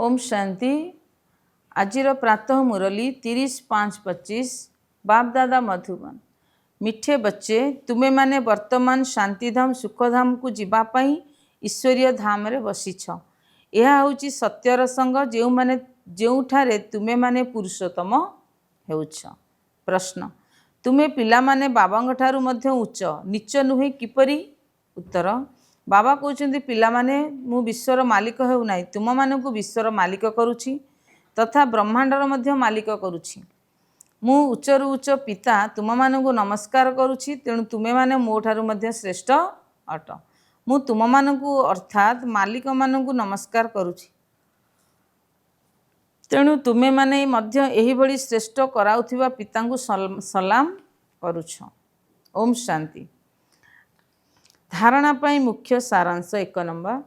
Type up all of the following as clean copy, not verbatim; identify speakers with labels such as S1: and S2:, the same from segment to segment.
S1: ओम शांति। आजिर प्रातः मुरली 30/5/25। बाप दादा मधुबन। मिठे बच्चे, तुमे माने वर्तमान शांतिधाम सुखधाम को जीवाई ईश्वरीय धाम रे बसीछ। यह हूँ सत्यर संग जो माने जोठारे तुमे माने पुरुषोत्तम हेउछ। प्रश्न, तुमे पिला माने बाबांग ठारू मध्य उच्च नीच नुहे किपरि? उत्तर, बाबा कहते पिला माने मु विश्वर मालिक हेउ नाही, तुम मानकु विश्वर मालिक करुछि तथा ब्रह्मांडर मध्य मालिक करुछि। मु उच्चरु उच्च पिता तुम मानकु नमस्कार करुछि, तेणु तुमे माने मो ठारू मध्य श्रेष्ठ अट। मु तुम मानकु अर्थात मालिक मानकु नमस्कार करुछि, तेणु तुमे माने मध्य एही भली श्रेष्ठ कराउथिबा पितांकु सलाम करुछ। ओम शांति। धारणा पाई मुख्य सारांश 1 नंबर,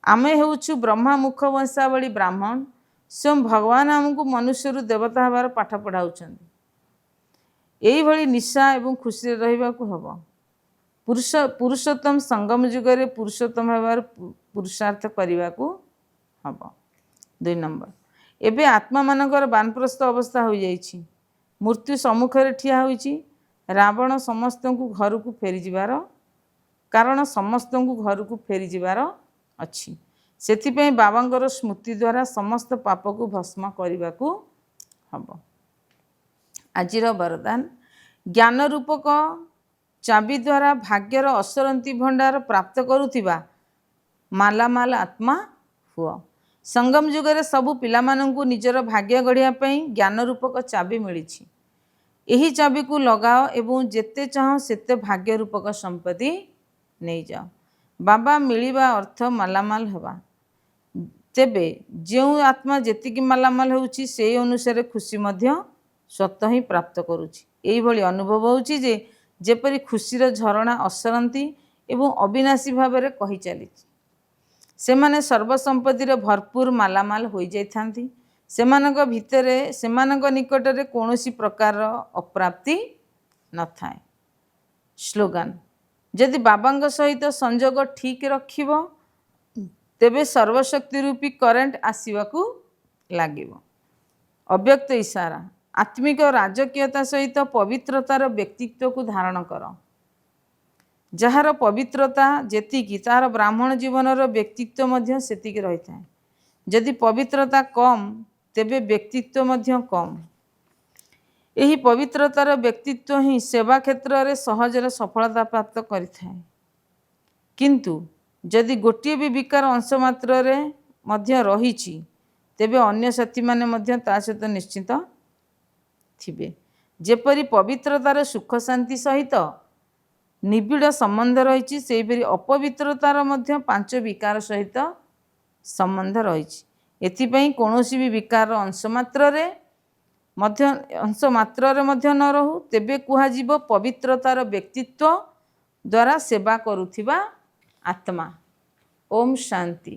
S1: आमे हेउछु ब्रह्मा मुख वंशावली ब्राह्मण। स्वयं भगवान आमको मनुष्य देवता हबार पाठ पढ़ाउछन्ति। एही भली निशा एवं खुशी रहिबाकु हबो। पुरुषोत्तम संगम जुगरे पुरुषोत्तम हबार पुरुषार्थ करिबाकु हबो। 2 नंबर, एबे आत्मा मानकर बानप्रस्थ अवस्था हो जाइछि। मृत्यु सम्मुखरे ठिया होइछि। रावण समस्त को घर को फेरी जिबार कारण समस्त को घर को फेरी जिबार अछि। सेथिपई बाबांकर स्मृति द्वारा समस्त पाप को भस्म करने हब। आजिर वरदान, ज्ञान रूपक चाबी द्वारा भाग्यर असरंती भंडार प्राप्त करुथिबा मालामाल आत्मा हुआ। संगम जुगरे सबु पिला मानंकु निजर भाग्य गढ़िया पई ज्ञान रूपक चाबी मिलिछि। एही चाबी को लगाओ एवं जेते चाहो सेते भाग्य रूपक संपत्ति नहीं जाओ। बाबा मिलिबा अर्थ मालामाल हवा। तेबे जो आत्मा जेतिकी मालामाल होउछि से अनुसार खुशी मध्य स्वतः ही प्राप्त करुछि। एही भली अनुभव होउछि जे जेपरि खुशीर झरणा असरंती एवं अविनाशी भाव कही चलीछि। सेमाने सर्वसंपत्तिर भरपूर मालामाल हो जाइथांती। सेमानक भितरे सेमानक निकटरे कौनसी प्रकार अप्राप्ति न थाए। स्लोगान, यदि बाबांग सहित संजोग ठीक रखिबो तेबे सर्वशक्ति रूपी करेंट आसीबाकू लागिबो। अव्यक्त इशारा, आत्मिक राजकीयता सहित पवित्रतार व्यक्तित्व को धारण कर। जहार पवित्रता जेतिकी तार ब्राह्मण जीवनर व्यक्तित्व मध्य सेतिकी रही थाए। यदि पवित्रता कम तेबे व्यक्तित्व मध्य कम। यही पवित्रतार व्यक्तित्व ही सेवा क्षेत्र में सहजरे सफलता प्राप्त करिथाए। किंतु यदि गोटे भी विकार अंश मात्र रे मध्य रहिछि तेबे अन्य साथी माने मध्य ता सहित निश्चित थिबे। जेपरि पवित्रतार सुख शांति सहित निबिड़ संबंध रहिछि, सेहिपरि अपवित्रतार मध्य 5 विकार सहित संबंध रहिछि। एथिपई कौनसी भी विकार अंश मात्र रे मध्य न रहू, तेबे कुहाजिबो पवित्रतार व्यक्तित्व द्वारा सेवा करुथिबा आत्मा। ओम शांति।